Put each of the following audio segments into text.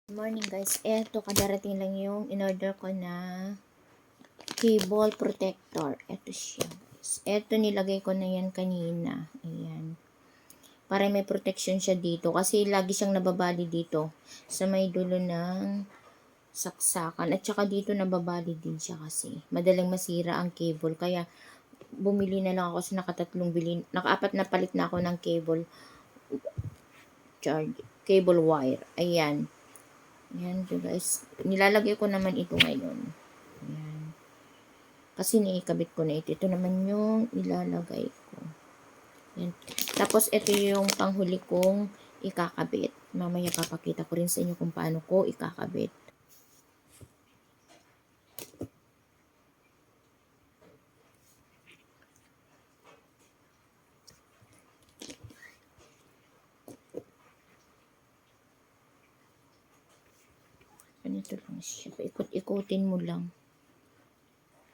Good morning guys, eto kadarating lang yung in-order ko na cable protector. Eto siya guys. Eto nilagay ko na yan kanina. Ayan. Para may protection siya dito kasi lagi siyang nababali dito sa may dulo ng saksakan. At saka dito nababali din siya kasi madaling masira ang cable. Kaya bumili na lang ako sa nakaapat na palit na ako ng cable wire. Ayan. Ayan guys. Nilalagay ko naman ito ngayon. Ayan. Kasi niikabit ko na ito. Ito naman yung ilalagay ko. Ayan. Tapos ito yung panghuli kong ikakabit. Mamaya papakita ko rin sa inyo kung paano ko ikakabit. Ganito lang siya. Ikot-ikutin mo lang.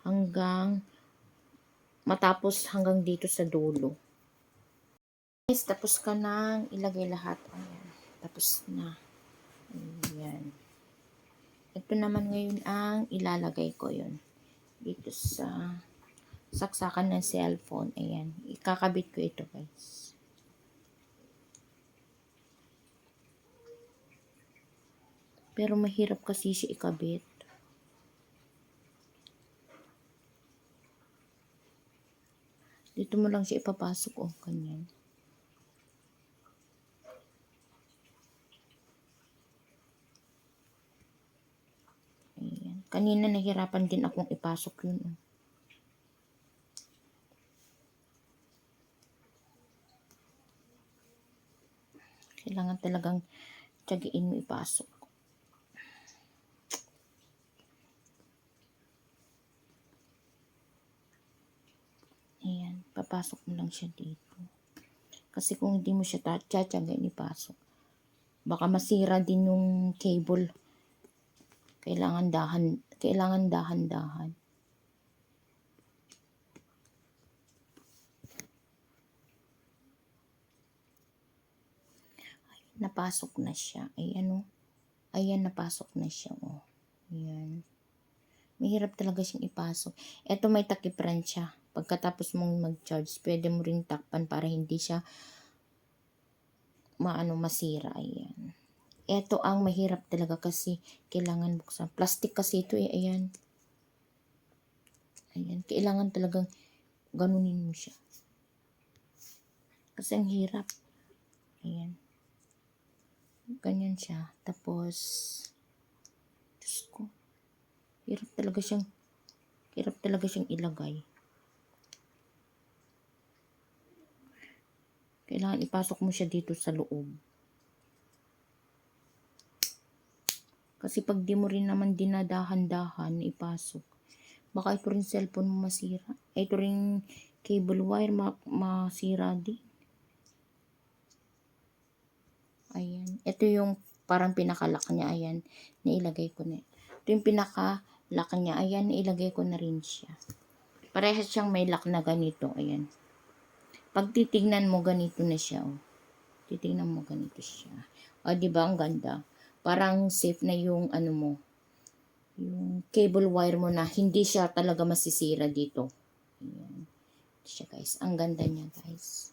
Hanggang dito sa dulo. Guys, tapos ka nang ilagay lahat. Ayan. Tapos na. Ayan. Ito naman ngayon ang ilalagay ko yun. Dito sa saksakan ng cellphone. Ayan. Ikakabit ko ito guys. Pero mahirap kasi siya ikabit. Dito mo lang siya ipapasok. Oh, ganyan. Ayan. Kanina nahirapan din akong ipasok yun. Oh. Kailangan talagang tiyagiin mo ipasok. Ayan, papasok mo lang siya dito. Kasi kung hindi mo siya tiyagain ipasok, baka masira din yung cable. Kailangan dahan-dahan. Napasok na siya. Ayan, oh. Ayan, napasok na siya. Oh. Ayan. Mahirap talaga siyang ipasok. Ito may takipran siya. Pagkatapos mong mag-charge, pwede mo ring takpan para hindi siya masira. Ayan. Ito ang mahirap talaga kasi kailangan buksan. Plastic kasi ito eh. Ayan. Ayan. Kailangan talagang ganunin mo siya. Kasi ang hirap. Ayan. Ganyan siya. Tapos, Diyos ko. Hirap talaga siyang ilagay. Kailangan ipasok mo siya dito sa loob. Kasi pag di mo rin naman dinadahan-dahan ipasok, baka ito rin cellphone mo masira. Ito rin cable wire masira din. Ayan. Ito yung parang pinaka-lock niya. Ayan. Nailagay ko na. Ito yung pinaka-lock niya. Ayan. Nailagay ko na rin siya. Parehas siyang may lock na ganito. Ayan. Pag titignan mo, ganito na siya. Oh. Titignan mo, ganito siya. O, diba? Ang ganda. Parang safe na yung yung cable wire mo na hindi siya talaga masisira dito. Ayan. Ito siya guys. Ang ganda niya guys.